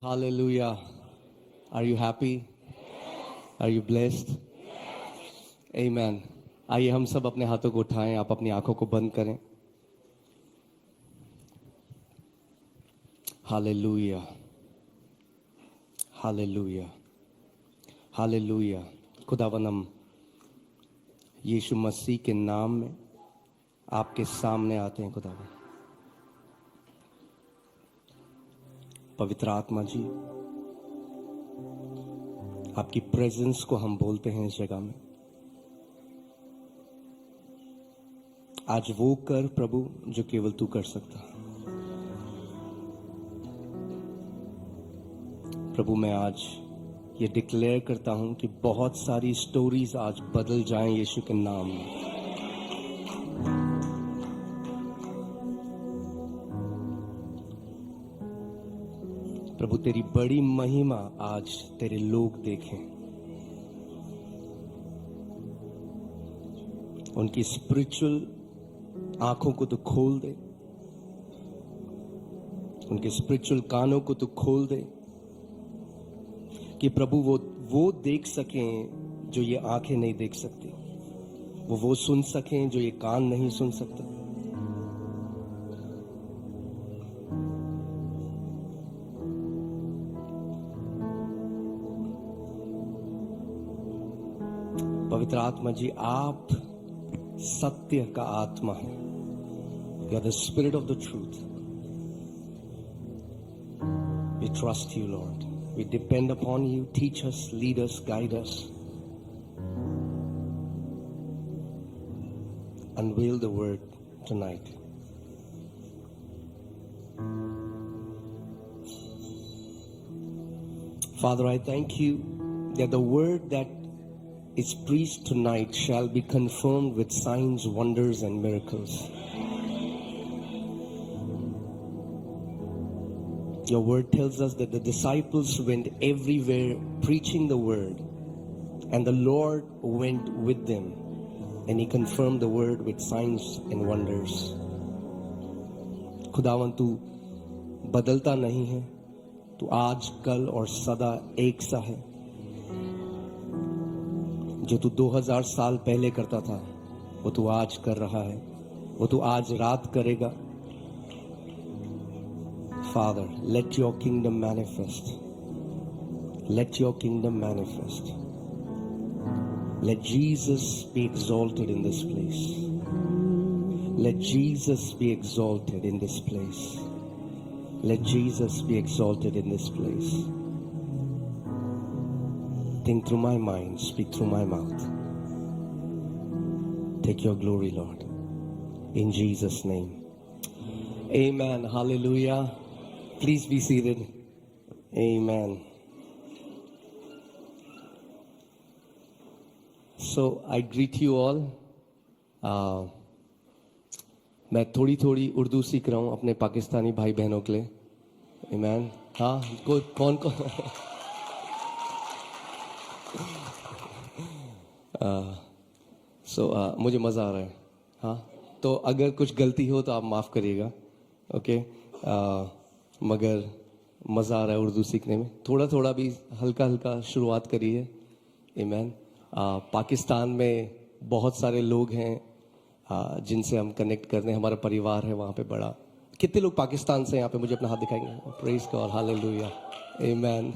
Hallelujah. Are you happy? Are you blessed? Amen. आइए हम सब अपने हाथों को उठाएं, आप अपनी आंखों को बंद करें. Hallelujah. Hallelujah. Hallelujah. खुदावन हम यीशु मसीह के नाम में आपके सामने आते हैं खुदावन. पवित्र आत्मा जी, आपकी प्रेजेंस को हम बोलते हैं इस जगह में. आज वो कर प्रभु जो केवल तू कर सकता. प्रभु मैं आज ये डिक्लेयर करता हूं कि बहुत सारी स्टोरीज आज बदल जाएं यीशु के नाम में. प्रभु तेरी बड़ी महिमा आज तेरे लोग देखें. उनकी स्पिरिचुअल आंखों को तो खोल दे, उनके स्पिरिचुअल कानों को तो खोल दे कि प्रभु वो देख सकें जो ये आंखें नहीं देख सकती. वो सुन सकें जो ये कान नहीं सुन सकता. पवित्र आत्मा जी, आप सत्य का आत्मा है. You are the spirit of the truth. We trust you lord. We depend upon you. Teach us, lead us, guide us. Unveil the word tonight. Father, I thank you that the word that is preached tonight shall be confirmed with signs, wonders, and miracles. Your word tells us that the disciples went everywhere preaching the word, and the Lord went with them, and He confirmed the word with signs and wonders. खुदावन तू बदलता नहीं है. तू आज, कल और सदा एक सा है. जो तू 2000 साल पहले करता था वो तू आज कर रहा है, वो तू आज रात करेगा. Father, let your kingdom manifest. Let your kingdom manifest. Let Jesus be exalted in this place. Let Jesus be exalted in this place. Let Jesus be exalted in this place. Think through my mind, speak through my mouth. Take your glory, Lord. In Jesus' name. Amen. Hallelujah. Please be seated. Amen. So I greet you all. मैं थोड़ी थोड़ी उर्दू सीख रहा हूँ अपने पाकिस्तानी भाई बहनों के लिए. Amen. हाँ, कौन मुझे मज़ा आ रहा है. हाँ, तो अगर कुछ गलती हो तो आप माफ़ करिएगा. ओके. मगर मज़ा आ रहा है उर्दू सीखने में. थोड़ा थोड़ा भी हल्का हल्का शुरुआत करिए. आमीन. पाकिस्तान में बहुत सारे लोग हैं जिनसे हम कनेक्ट करते हैं. हमारा परिवार है वहाँ पे बड़ा. कितने लोग पाकिस्तान से यहाँ पे मुझे अपना हाथ दिखाएंगे? Praise God. हालेलुया. आमीन.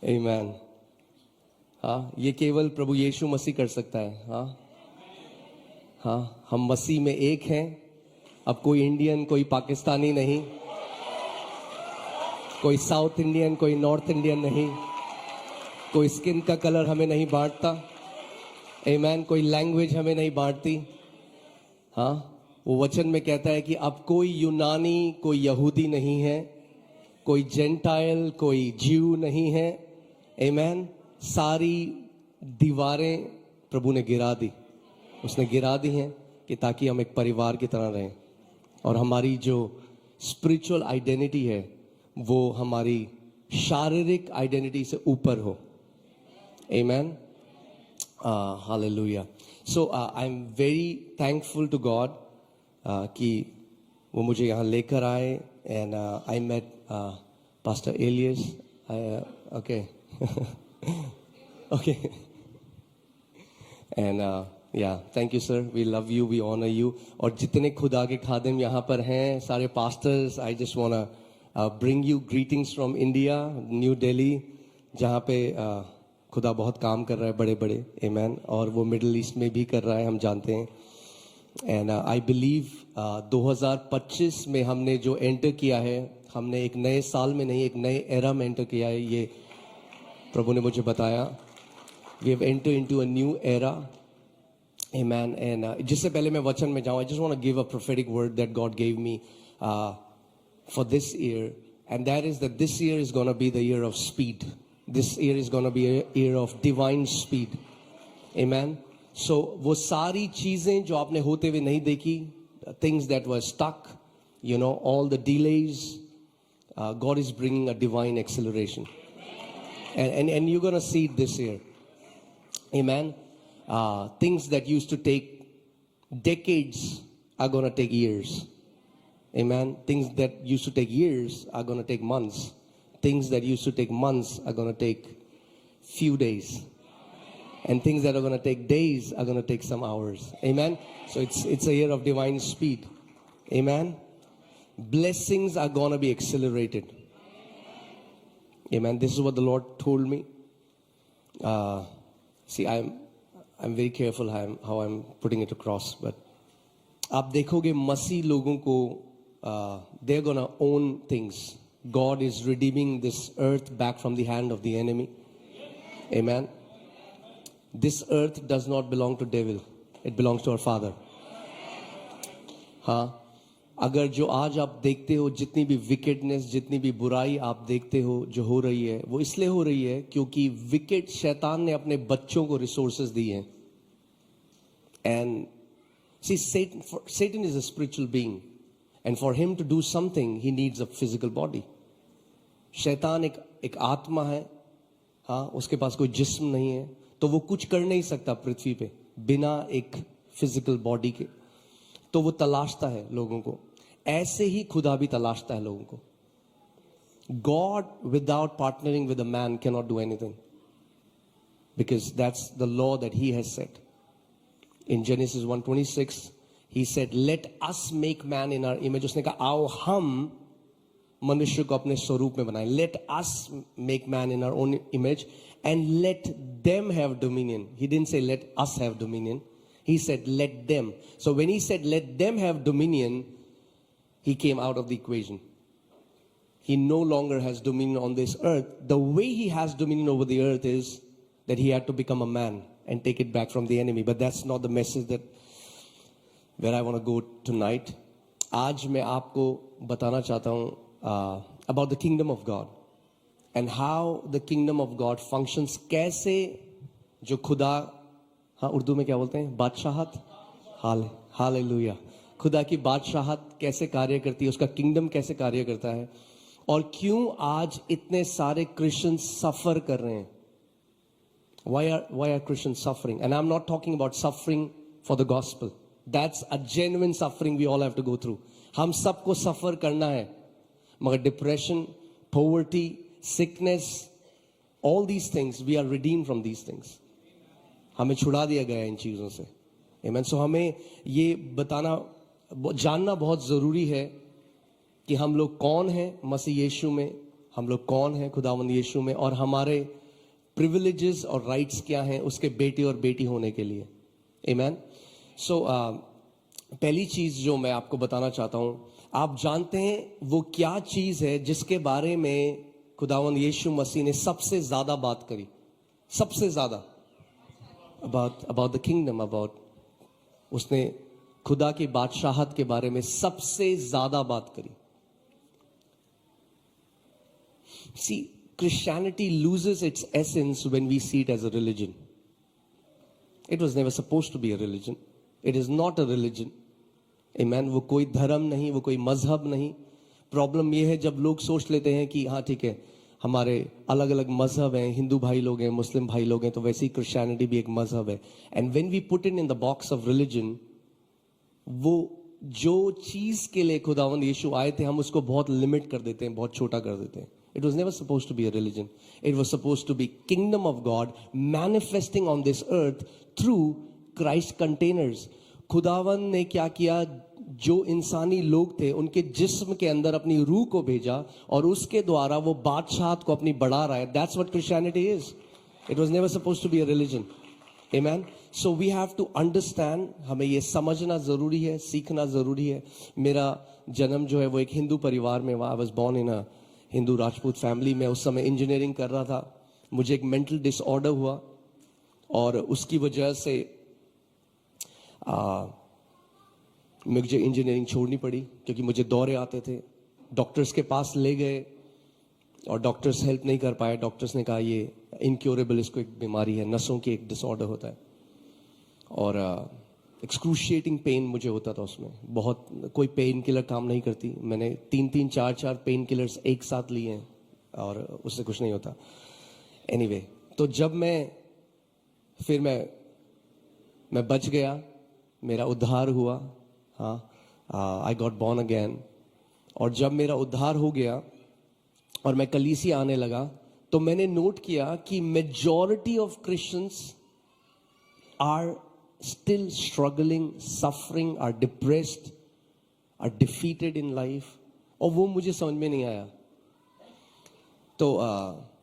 आमीन. हाँ, ये केवल प्रभु यीशु मसीह कर सकता है. हाँ, हम मसीह में एक हैं. अब कोई इंडियन, कोई पाकिस्तानी नहीं, कोई साउथ इंडियन, कोई नॉर्थ इंडियन नहीं, कोई स्किन का कलर हमें नहीं बांटता. आमीन. कोई लैंग्वेज हमें नहीं बांटती. हाँ, वो वचन में कहता है कि अब कोई यूनानी, कोई यहूदी नहीं है, कोई जेंटाइल, कोई ज्यू नहीं है. आमीन. सारी दीवारें प्रभु ने गिरा दी. उसने गिरा दी हैं कि ताकि हम एक परिवार की तरह रहें. और हमारी जो स्पिरिचुअल आइडेंटिटी है वो हमारी शारीरिक आइडेंटिटी से ऊपर हो. आमीन. Hallelujah. So I am very thankful to God कि वो मुझे यहाँ लेकर आए. And I met Pastor Elias, okay. Okay. And yeah, thank you sir, we love you, we honor you. और जितने खुदा के खादिम यहाँ पर हैं, सारे pastors, I just wanna bring you greetings from India, New Delhi, जहाँ पे खुदा बहुत काम कर रहा है बड़े बड़े, amen, और वो मिडिल ईस्ट में भी कर रहा है, हम जानते हैं. एंड आई बिलीव 2025 में हमने जो एंटर किया है, हमने एक नए साल में नहीं, एक नए एरा में एंटर किया है, ये प्रभु ने मुझे बताया. We have enter into a new era, amen. And जिससे पहले मैं वचन में जाऊं, I just want to give a prophetic word that God gave me for this year, and that is that this year is gonna be the year of speed. This year is gonna be a year of divine speed, amen. So वो सारी चीजें जो आपने होते हुए नहीं देखी, things that were stuck, you know, all the delays, God is bringing a divine acceleration, and you're going to see it this year, amen. Things that used to take decades are going to take years, amen. Things that used to take years are going to take months. Things that used to take months are going to take few days, and things that are going to take days are going to take some hours, amen. So it's a year of divine speed, amen. Blessings are going to be accelerated, amen. This is what the Lord told me. See, I'm very careful how I'm putting it across, but आप देखोगे मसीह लोगों को they're going to own things. God is redeeming this earth back from the hand of the enemy, amen. This earth does not belong to devil, it belongs to our Father. हाँ, अगर जो आज आप देखते हो, जितनी भी विकेटनेस, जितनी भी बुराई आप देखते हो जो हो रही है, वो इसलिए हो रही है क्योंकि विकेट शैतान ने अपने बच्चों को रिसोर्सेज दिए हैं. And see, Satan is a spiritual being, and for him to do something he needs a physical body. शैतान एक आत्मा है, हाँ, उसके पास कोई जिस्म नहीं है, तो वो कुछ कर नहीं सकता पृथ्वी पे बिना एक फिजिकल बॉडी के. तो वो तलाशता है लोगों को. ऐसे ही खुदा भी तलाशता है लोगों को. God without partnering with a man cannot do anything, because that's the law that he has set. In Genesis 1:26 he said, let us make man in our image. उसने कहा आओ हम मनुष्य को अपने स्वरूप में बनाएं. Let us make man in our own image and let them have dominion. He didn't say let us have dominion. He said let them. So when he said let them have dominion, he came out of the equation. He no longer has dominion on this earth. The way he has dominion over the earth is that he had to become a man and take it back from the enemy. But that's not the message that where I want to go tonight. आज मैं आपको बताना चाहता हूँ about the kingdom of God and how the kingdom of God functions. कैसे जो खुदा, हाँ उर्दू में क्या बोलते हैं, बादशाहत, हालेलुया, खुदा की बादशाहत कैसे कार्य करती है, उसका किंगडम कैसे कार्य करता है, और क्यों आज इतने सारे क्रिश्चियन सफर कर रहे हैं. Why are Christians suffering? And I'm not talking about suffering for the gospel. That's a genuine suffering we all have to go through. हम सबको सफर करना है, मगर depression, poverty, sickness, all these things, we are redeemed from these things. हमें छुड़ा दिया गया है इन चीजों से, आमेन. सो हमें ये बताना, जानना बहुत जरूरी है कि हम लोग कौन हैं मसीह यीशु में, हम लोग कौन हैं खुदावंद यीशु में, और हमारे प्रिविलेजेस और राइट्स क्या हैं उसके बेटे और बेटी होने के लिए, आमेन. सो पहली चीज जो मैं आपको बताना चाहता हूं, आप जानते हैं वो क्या चीज है जिसके बारे में खुदावंद यीशु मसीह ने सबसे ज्यादा बात करी, सबसे ज्यादा, about the kingdom, about, उसने खुदा की बादशाहत के बारे में सबसे ज्यादा बात करी. See, Christianity loses its essence when we see it as a religion. It was never supposed to be a religion. It is not a religion, amen. वो कोई धर्म नहीं, वो कोई मजहब नहीं. प्रॉब्लम ये है जब लोग सोच लेते हैं कि हाँ ठीक है, हमारे अलग अलग मजहब हैं, हिंदू भाई लोग हैं, मुस्लिम भाई लोग हैं, तो वैसे ही क्रिश्चियनिटी भी एक मजहब है. And when we put in the box of religion, वो जो चीज के लिए खुदावंद यीशु आए थे, हम उसको बहुत लिमिट कर देते हैं, बहुत छोटा कर देते हैं. It was never supposed to be a religion. It was supposed to be kingdom of God manifesting on this earth through Christ containers. खुदावन ने क्या किया, जो इंसानी लोग थे उनके जिस्म के अंदर अपनी रूह को भेजा और उसके द्वारा वो बादशाहत को अपनी बढ़ा रहा है. That's what Christianity is. It was never supposed to be a religion. Amen. So we have to understand, हमें ये समझना जरूरी है, सीखना जरूरी है. मेरा जन्म जो है वो एक हिंदू परिवार में हुआ. I was born in a Hindu Rajput family में. उस समय इंजीनियरिंग कर रहा था. मुझे एक मेंटल डिसऑर्डर हुआ और उसकी वजह से मुझे इंजीनियरिंग छोड़नी पड़ी क्योंकि मुझे दौरे आते थे. डॉक्टर्स के पास ले गए और डॉक्टर्स हेल्प नहीं कर पाए. डॉक्टर्स ने कहा ये इनक्योरेबल, इसको एक बीमारी है, नसों की एक डिसऑर्डर होता है. और एक्सक्रूशिएटिंग पेन मुझे होता था उसमें बहुत. कोई पेन किलर काम नहीं करती. मैंने 3-3, 4-4 पेन किलर्स एक साथ लिए हैं और उससे कुछ नहीं होता. एनीवे, तो जब फिर मैं बच गया, मेरा उद्धार हुआ. हाँ, आई गॉट बॉर्न अगेन. और जब मेरा उद्धार हो गया और मैं कलीसिया आने लगा तो मैंने नोट किया कि majority of Christians are still struggling, suffering, are depressed, are defeated in life. और वो मुझे समझ में नहीं आया. तो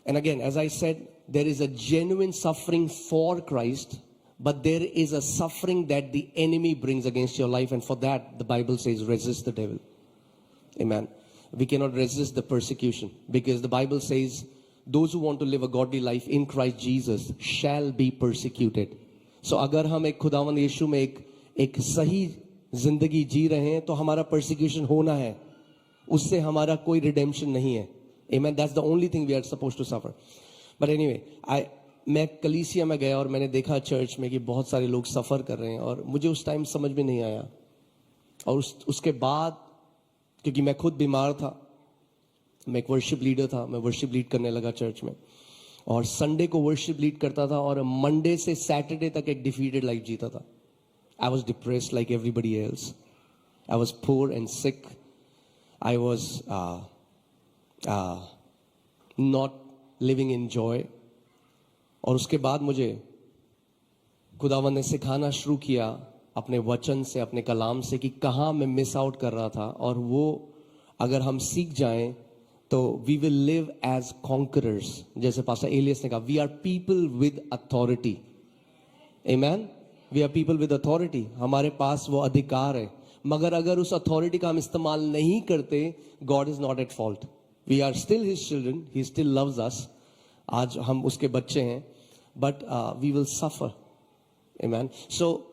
and again, as I said, there is a genuine suffering for Christ, but there is a suffering that the enemy brings against your life, and for that the Bible says resist the devil. Amen. We cannot resist the persecution because the Bible says those who want to live a godly life in Christ Jesus shall be persecuted. So अगर हम एक खुदावंद यीशु में एक सही जिंदगी जी रहे हैं तो हमारा persecution होना है. उससे हमारा कोई redemption नहीं है. Amen. That's the only thing we are supposed to suffer. But anyway, मैं कलीसिया में गया और मैंने देखा चर्च में कि बहुत सारे लोग सफर कर रहे हैं और मुझे उस टाइम समझ में नहीं आया. और उसके बाद क्योंकि मैं खुद बीमार था, मैं एक वर्शिप लीडर था, मैं वर्शिप लीड करने लगा चर्च में और संडे को वर्शिप लीड करता था और मंडे से सैटरडे तक एक डिफीटेड लाइफ जीता था. I was depressed like everybody else. I was poor and sick. I was not living in joy. और उसके बाद मुझे खुदावंद ने सिखाना शुरू किया अपने वचन से, अपने कलाम से कि कहाँ मैं मिस आउट कर रहा था. और वो अगर हम सीख जाएं तो we will live as conquerors. जैसे पास्टर एलियस ने कहा, we are people with authority. Amen. We are people with authority. हमारे पास वो अधिकार है, मगर अगर उस अथॉरिटी का हम इस्तेमाल नहीं करते, God is not at fault. We are still his children, he still loves us. आज हम उसके बच्चे हैं, but we will suffer. Amen. So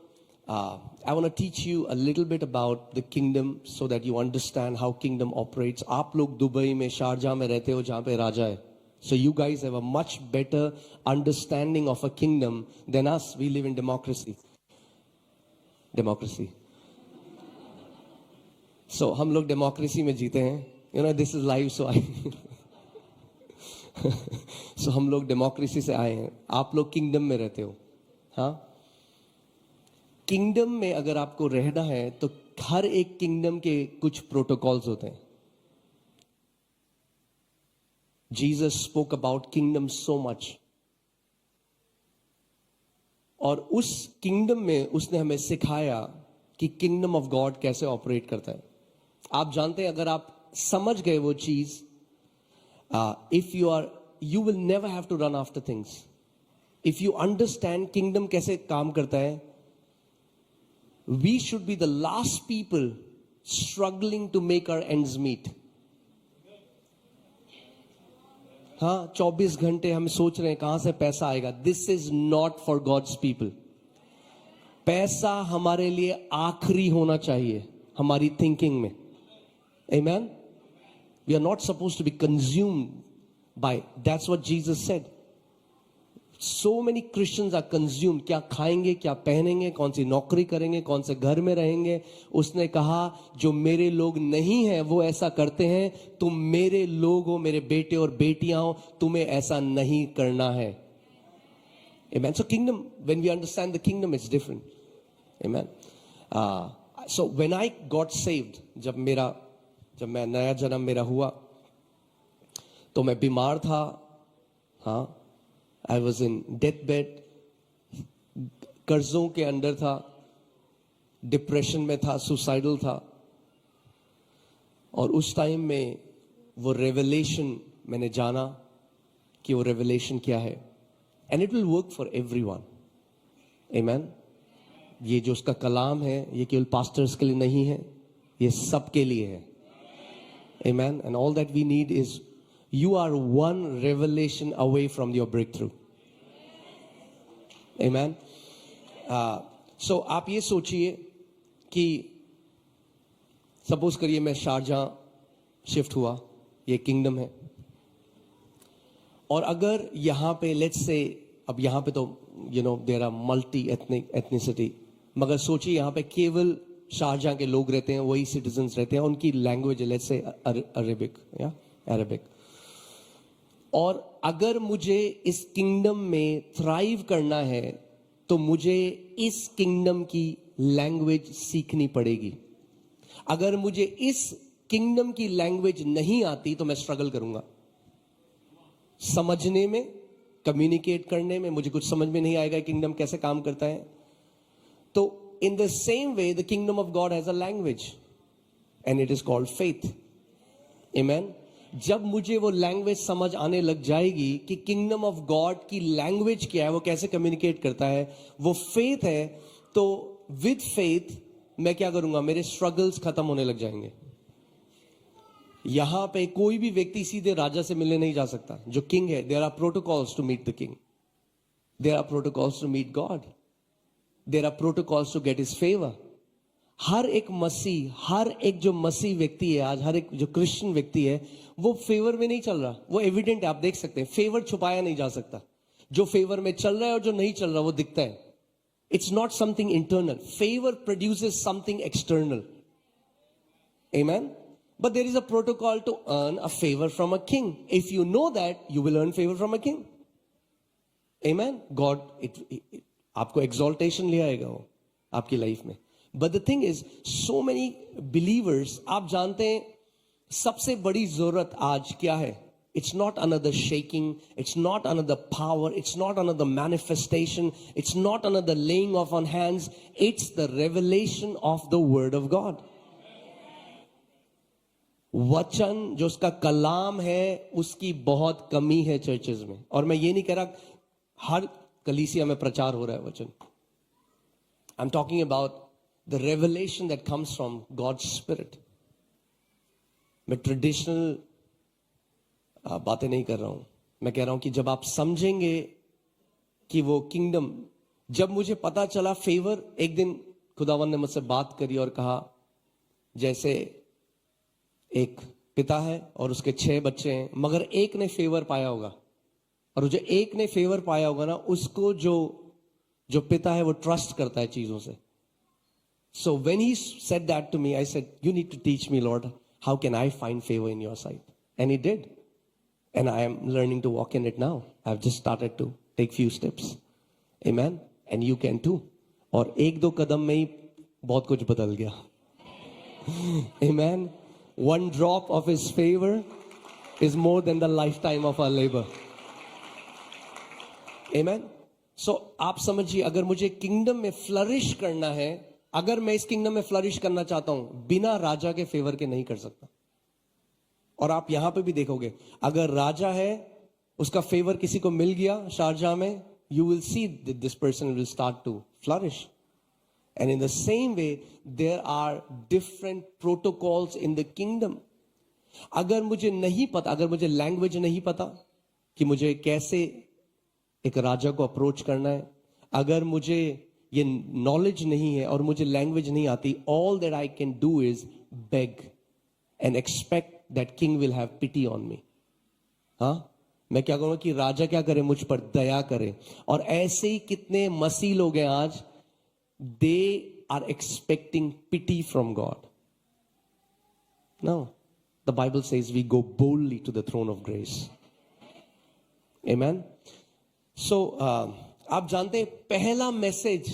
I want to teach you a little bit about the kingdom so that you understand how kingdom operates. आप लोग Dubai में, Sharjah में रहते हो जहाँ पे राजा है. So you guys have a much better understanding of a kingdom than us. We live in democracy. So हम लोग democracy में जीते हैं. You know, this is live, so so हम लोग democracy से आए हैं. आप लोग kingdom में रहते हो. हाँ. किंगडम में अगर आपको रहना है तो हर एक किंगडम के कुछ प्रोटोकॉल्स होते हैं. Jesus spoke about kingdom so much. और उस किंगडम में उसने हमें सिखाया कि किंगडम ऑफ गॉड कैसे ऑपरेट करता है. आप जानते हैं, अगर आप समझ गए वो चीज, if you will never have to run after things. If you understand kingdom कैसे काम करता है, we should be the last people struggling to make our ends meet. हाँ, 24 घंटे हम सोच रहे हैं कहां से पैसा आएगा. This is not for God's people. पैसा हमारे लिए आखिरी होना चाहिए हमारी थिंकिंग में. Amen. We are not supposed to be consumed by. That's what Jesus said. So many Christians are consumed. क्या खाएंगे, क्या पहनेंगे, कौन सी नौकरी करेंगे, कौन से घर में रहेंगे. उसने कहा, जो मेरे लोग नहीं हैं वो ऐसा करते हैं. तुम मेरे लोग हो, मेरे बेटे और बेटियां हो, तुम्हें ऐसा नहीं करना है. Amen. So kingdom, when we understand the kingdom, it's different. Amen. So when I got saved, जब मैं नया जन्म मेरा हुआ, तो मैं बीमार था, हाँ, I was in death bed, कर्जों के अंदर था, डिप्रेशन में था, सुसाइडल था। और उस टाइम में वो रेवलेशन मैंने जाना कि वो रेवलेशन क्या है, and it will work for everyone, amen. ये जो उसका कलाम है ये केवल पास्टर्स के लिए नहीं है, ये सबके लिए है, amen. And all that we need is you are one revelation away from your breakthrough, amen. So आप ये सोचिए कि सपोज करिए मैं शारजाह शिफ्ट हुआ, ये किंगडम है, और अगर यहां पे लेट्स से, अब यहां पे तो देयर आर मल्टी एथनिसिटी, मगर सोचिए यहां पे केवल शारजाह के लोग रहते हैं, वही सिटीजन्स रहते हैं, उनकी लैंग्वेज लेट्स से अरेबिक या अरेबिक। और अगर मुझे इस किंगडम में थ्राइव करना है तो मुझे इस किंगडम की लैंग्वेज सीखनी पड़ेगी। अगर मुझे इस किंगडम की लैंग्वेज नहीं आती तो मैं स्ट्रगल करूंगा समझने में, कम्युनिकेट करने में, मुझे कुछ समझ में नहीं आएगा किंगडम कैसे काम करता है। तो in the same way the kingdom of God has a language and it is called faith, amen. जब मुझे वो लैंग्वेज समझ आने लग जाएगी कि किंगडम ऑफ गॉड की लैंग्वेज क्या है, वो कैसे कम्युनिकेट करता है, वो फेथ है, तो विद फेथ मैं क्या करूंगा, मेरे स्ट्रगल्स खत्म होने लग जाएंगे। यहां पे कोई भी व्यक्ति सीधे राजा से मिलने नहीं जा सकता, जो किंग है। There are protocols to meet the king, there are protocols to meet God, there are protocols to get his favour. हर एक मसीह, हर एक जो मसीह व्यक्ति है आज, हर एक जो क्रिश्चियन व्यक्ति है, वो फेवर में नहीं चल रहा, वो एविडेंट है, आप देख सकते हैं। फेवर छुपाया नहीं जा सकता, जो फेवर में चल रहा है और जो नहीं चल रहा वो दिखता है। It's not something internal, favour produces something external, amen. But there is a protocol to earn a favor from a king. If you know that, you will earn favor from a king. Amen. God, आपको exaltation ले आएगा वो आपकी life में. But the thing is, so many believers, आप जानते हैं सबसे बड़ी जरूरत आज क्या है? It's not another shaking, it's not another power, it's not another manifestation, it's not another laying off on hands, it's the revelation of the word of God. वचन जो उसका कलाम है उसकी बहुत कमी है चर्चेज में। और मैं ये नहीं कह रहा हर कलीसिया में प्रचार हो रहा है वचन। I am talking about the revelation that comes from God's spirit. मैं ट्रेडिशनल बातें नहीं कर रहा हूं, मैं कह रहा हूं कि जब आप समझेंगे कि वो किंगडम, जब मुझे पता चला फेवर, एक दिन खुदावन ने मुझसे बात करी और कहा जैसे एक पिता है और उसके 6 बच्चे हैं, मगर एक ने फेवर पाया होगा, और जो एक ने फेवर पाया होगा ना, उसको जो पिता है वो ट्रस्ट करता है चीजों से। So when he said that to me, I said you need to teach me lord, how can I find favour in your sight? And he did, and I am learning to walk in it now. I have just started to take few steps, amen, and you can too. और 1-2 कदम में ही बहुत कुछ बदल गया, आमेन। One drop of his favor is more than the lifetime of our labor. Amen. So आप समझिए, अगर मुझे किंगडम में फ्लरिश करना है, अगर मैं इस किंगडम में फ्लरिश करना चाहता हूं, बिना राजा के फेवर के नहीं कर सकता। और आप यहां पे भी देखोगे, अगर राजा है, उसका फेवर किसी को मिल गया शारजाह में, you will see that this person will start to flourish. And in the same way, there are different protocols in the kingdom. अगर मुझे नहीं पता, अगर मुझे लैंग्वेज नहीं पता कि मुझे कैसे एक राजा को अप्रोच करना है, अगर मुझे ये नॉलेज नहीं है और मुझे लैंग्वेज नहीं आती, all that I can do is beg and expect that king will have pity on me. हाँ, मैं क्या करूंगा कि राजा क्या करे, मुझ पर दया करे। और ऐसे ही कितने मसीह लोग हैं आज, they are expecting pity from God. No, the Bible says we go boldly to the throne of grace. Amen. So आप जानते हैं पहला मैसेज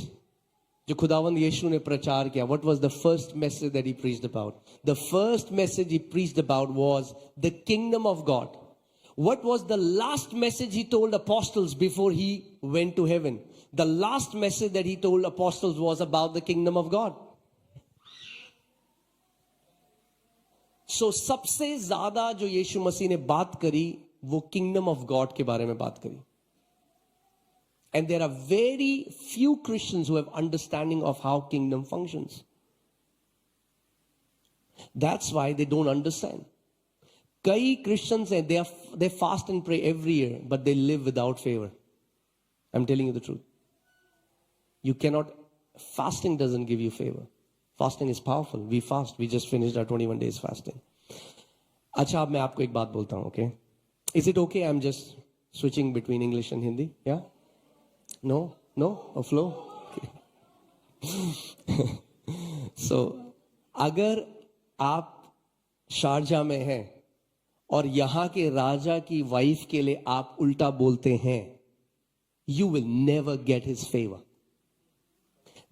जो खुदावंद यीशु ने प्रचार किया, what was the first message that he preached about? The first message he preached about was the kingdom of God. What was the last message he told apostles before he went to heaven? The last message that he told apostles was about the kingdom of God. So सबसे ज्यादा जो यीशु मसीह ने बात करी वो kingdom of God के बारे में बात करी. And there are very few Christians who have understanding of how kingdom functions. That's why they don't understand. कई Christians हैं, they fast and pray every year, but they live without favor. I'm telling you the truth. You cannot, fasting doesn't give you favor. Fasting is powerful. We fast. We just finished our 21 days fasting. अच्छा, अब मैं आपको एक बात बोलता हूँ, okay? Is it okay? I'm just switching between English and Hindi. Yeah? No? A flow? Okay. So, अगर आप शारजा में हैं और यहां के राजा की वाइफ के लिए आप उल्टा बोलते हैं, you will never get his favor.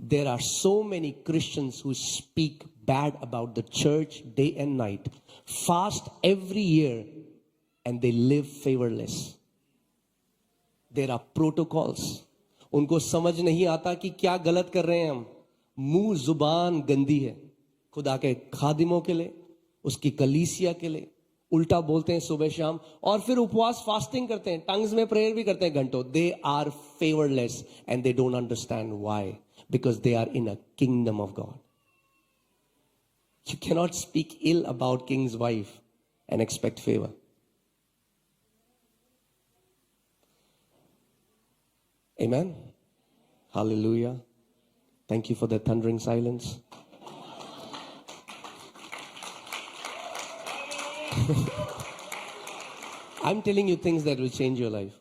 There are so many Christians who speak bad about the church day and night, fast every year, and they live favorless. There are protocols. उनको समझ नहीं आता कि क्या गलत कर रहे हैं हम. मुंह जुबान गंदी है. खुदा के खादिमों के लिए, उसकी कलीसिया के लिए उल्टा बोलते हैं सुबह शाम, और फिर उपवास फास्टिंग करते हैं, टंग्स में प्रेयर भी करते हैं घंटों. They are favourless and they don't understand why, because they are in a kingdom of God. You cannot speak ill about king's wife and expect favour. Amen. Hallelujah. Thank you for the thundering silence. I'm telling you things that will change your life.